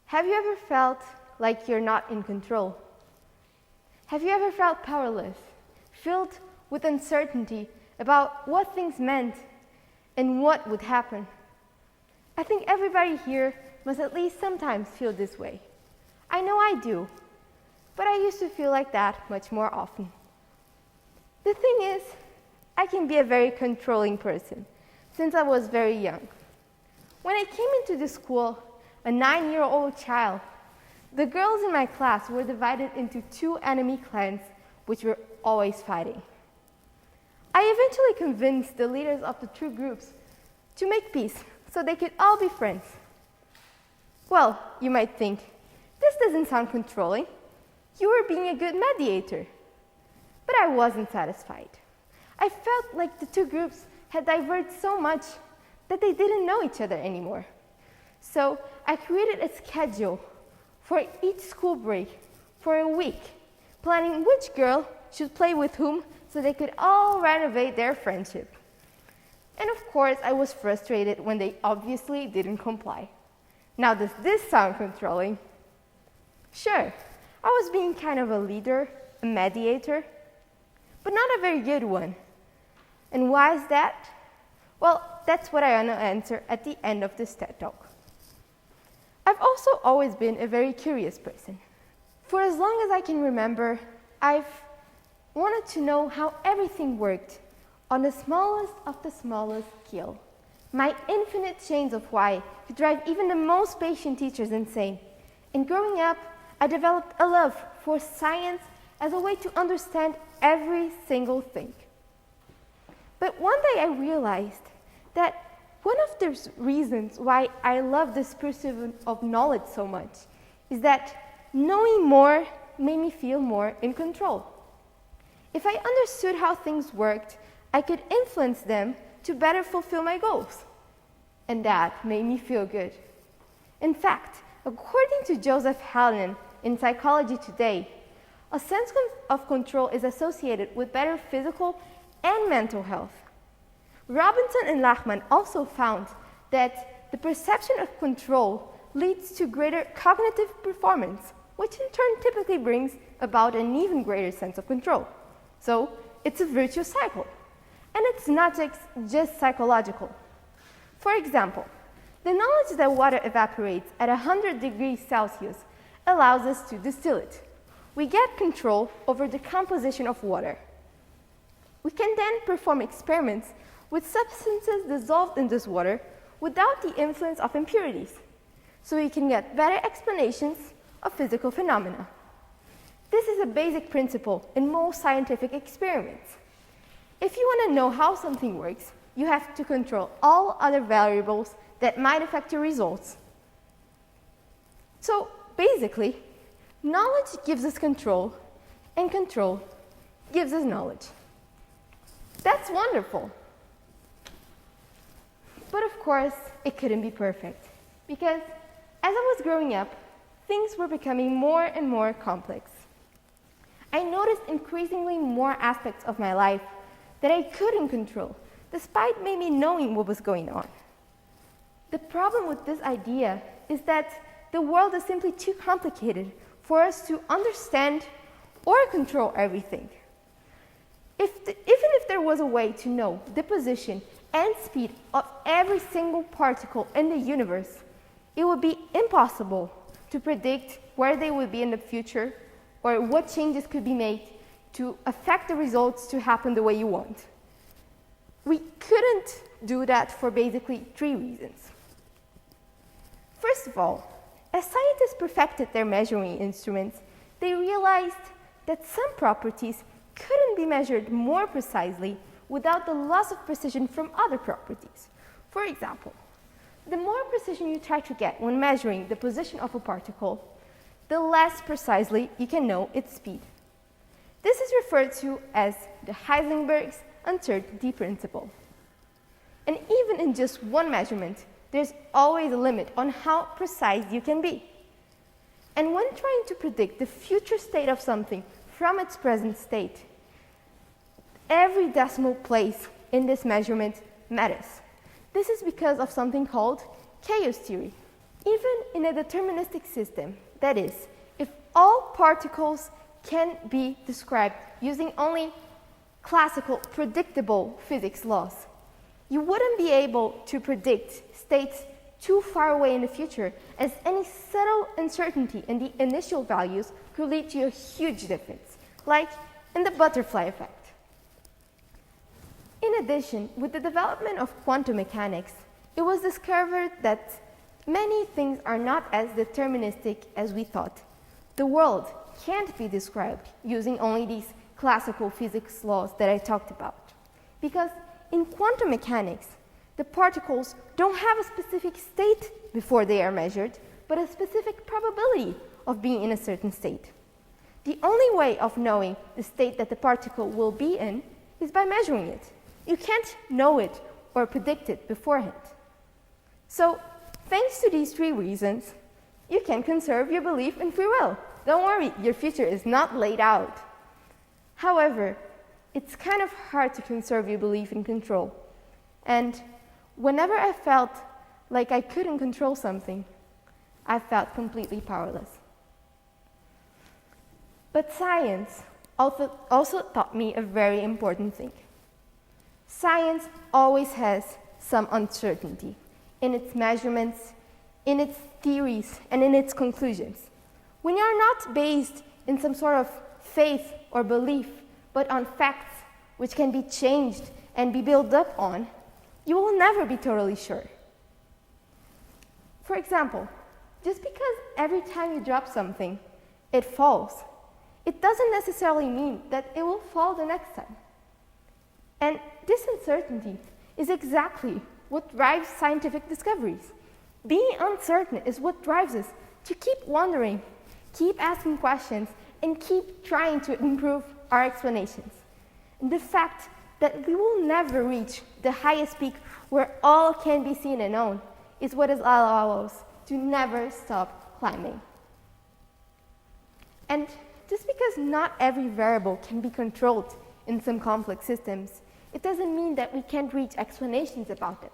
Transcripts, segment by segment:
Have you ever felt like you're not in control? Have you ever felt powerless, filled with uncertainty about what things meant and what would happen? I think everybody here must at least sometimes feel this way. I know I do, but I used to feel like that much more often. The thing is, I can be a very controlling person since I was very young. When I came into the school, a 9-year-old child, the girls in my class were divided into 2 enemy clans which were always fighting. I eventually convinced the leaders of the 2 groups to make peace so they could all be friends. Well, you might think, this doesn't sound controlling. You were being a good mediator. But I wasn't satisfied. I felt like the 2 groups had diverged so much that they didn't know each other anymore. So I created a schedule for each school break for a week, planning which girl should play with whom so they could all renovate their friendship. And of course, I was frustrated when they obviously didn't comply. Now, does this sound controlling? Sure, I was being kind of a leader, a mediator, but not a very good one. And why is that? Well, that's what I want to answer at the end of this TED Talk. I've also always been a very curious person. For as long as I can remember, I've wanted to know how everything worked on the smallest of the smallest scale. My infinite chains of why could drive even the most patient teachers insane. And growing up, I developed a love for science as a way to understand every single thing. But one day I realized that one of the reasons why I love this pursuit of knowledge so much is that knowing more made me feel more in control. If I understood how things worked, I could influence them to better fulfill my goals. And that made me feel good. In fact, according to Joseph Helen in Psychology Today, a sense of control is associated with better physical and mental health. Robinson and Lachman also found that the perception of control leads to greater cognitive performance, which in turn typically brings about an even greater sense of control. So it's a virtuous cycle. And it's not just psychological. For example, the knowledge that water evaporates at 100 degrees Celsius allows us to distill it. We get control over the composition of water. We can then perform experiments with substances dissolved in this water without the influence of impurities, so we can get better explanations of physical phenomena. This is a basic principle in most scientific experiments. If you want to know how something works, you have to control all other variables that might affect your results. So basically, knowledge gives us control, and control gives us knowledge. That's wonderful. But of course, it couldn't be perfect, because as I was growing up, things were becoming more and more complex. I noticed increasingly more aspects of my life that I couldn't control, despite maybe knowing what was going on. The problem with this idea is that the world is simply too complicated for us to understand or control everything. Even if there was a way to know the position and speed of every single particle in the universe, it would be impossible to predict where they would be in the future or what changes could be made to affect the results to happen the way you want. We couldn't do that for basically 3 reasons. First of all, as scientists perfected their measuring instruments, they realized that some properties couldn't be measured more precisely without the loss of precision from other properties. For example, the more precision you try to get when measuring the position of a particle, the less precisely you can know its speed. This is referred to as the Heisenberg's uncertainty principle. And even in just one measurement, there's always a limit on how precise you can be. And when trying to predict the future state of something from its present state, every decimal place in this measurement matters. This is because of something called chaos theory. Even in a deterministic system, that is, if all particles can be described using only classical, predictable physics laws, you wouldn't be able to predict states too far away in the future, as any subtle uncertainty in the initial values could lead to a huge difference, like in the butterfly effect. In addition, with the development of quantum mechanics, it was discovered that many things are not as deterministic as we thought. The world can't be described using only these classical physics laws that I talked about, because in quantum mechanics, the particles don't have a specific state before they are measured, but a specific probability of being in a certain state. The only way of knowing the state that the particle will be in is by measuring it. You can't know it or predict it beforehand. So, thanks to these three reasons, you can conserve your belief in free will. Don't worry, your future is not laid out. However, it's kind of hard to conserve your belief in control. And whenever I felt like I couldn't control something, I felt completely powerless. But science also taught me a very important thing. Science always has some uncertainty in its measurements, in its theories, and in its conclusions. When you're not based in some sort of faith or belief, but on facts which can be changed and be built up on, you will never be totally sure. For example, just because every time you drop something, it falls, it doesn't necessarily mean that it will fall the next time. And this uncertainty is exactly what drives scientific discoveries. Being uncertain is what drives us to keep wondering, keep asking questions, and keep trying to improve our explanations. And the fact that we will never reach the highest peak where all can be seen and known is what allows us to never stop climbing. And just because not every variable can be controlled in some complex systems, it doesn't mean that we can't reach explanations about them.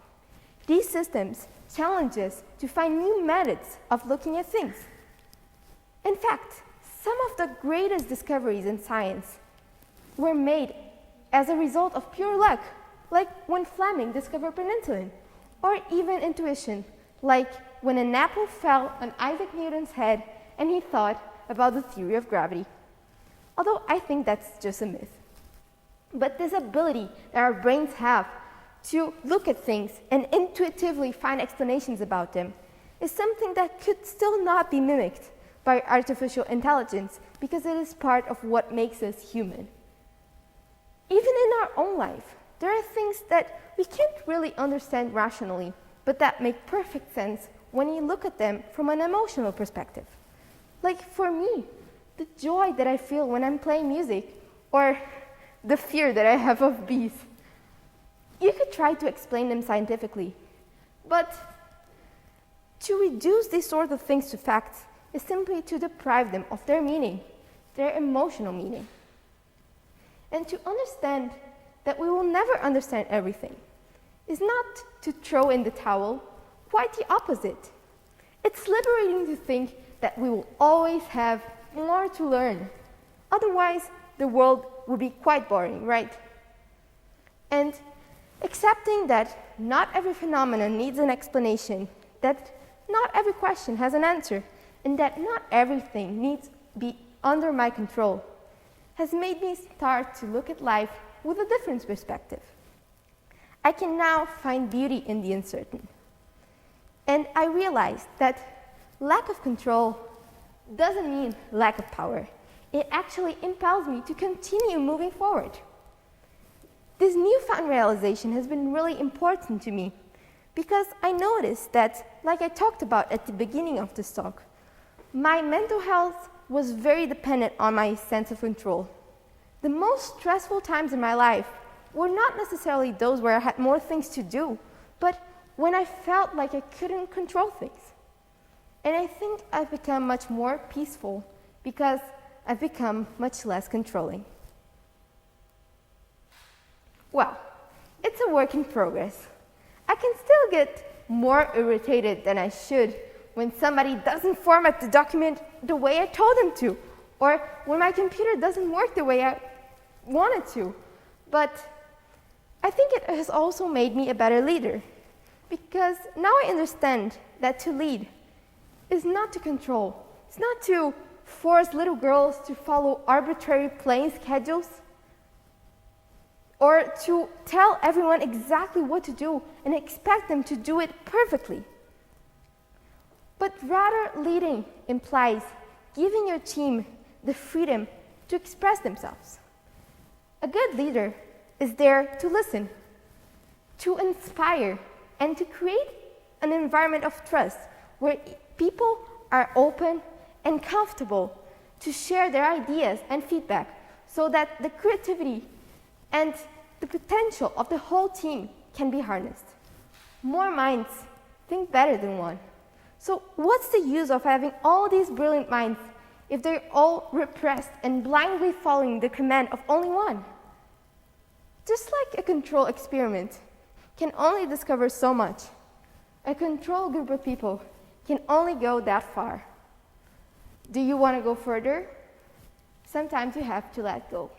These systems challenge us to find new methods of looking at things. In fact, some of the greatest discoveries in science were made as a result of pure luck, like when Fleming discovered penicillin, or even intuition, like when an apple fell on Isaac Newton's head and he thought about the theory of gravity. Although I think that's just a myth. But this ability that our brains have to look at things and intuitively find explanations about them is something that could still not be mimicked by artificial intelligence, because it is part of what makes us human. Even in our own life, there are things that we can't really understand rationally, but that make perfect sense when you look at them from an emotional perspective. Like for me, the joy that I feel when I'm playing music, or the fear that I have of bees. You could try to explain them scientifically, but to reduce these sort of things to facts is simply to deprive them of their meaning, their emotional meaning. And to understand that we will never understand everything is not to throw in the towel, quite the opposite. It's liberating to think that we will always have more to learn. Otherwise, the world would be quite boring, right? And accepting that not every phenomenon needs an explanation, that not every question has an answer, and that not everything needs to be under my control, has made me start to look at life with a different perspective. I can now find beauty in the uncertain. And I realized that lack of control doesn't mean lack of power. It actually impels me to continue moving forward. This newfound realization has been really important to me because I noticed that, like I talked about at the beginning of this talk, my mental health was very dependent on my sense of control. The most stressful times in my life were not necessarily those where I had more things to do, but when I felt like I couldn't control things. And I think I've become much more peaceful because I've become much less controlling. Well, it's a work in progress. I can still get more irritated than I should when somebody doesn't format the document the way I told them to, or when my computer doesn't work the way I wanted to. But I think it has also made me a better leader, because now I understand that to lead is not to control. It's not to force little girls to follow arbitrary playing schedules, or to tell everyone exactly what to do and expect them to do it perfectly. But rather, leading implies giving your team the freedom to express themselves. A good leader is there to listen, to inspire, and to create an environment of trust where people are open and comfortable to share their ideas and feedback, so that the creativity and the potential of the whole team can be harnessed. More minds think better than one. So what's the use of having all these brilliant minds if they're all repressed and blindly following the command of only one? Just like a control experiment can only discover so much, a control group of people can only go that far. Do you want to go further? Sometimes you have to let go.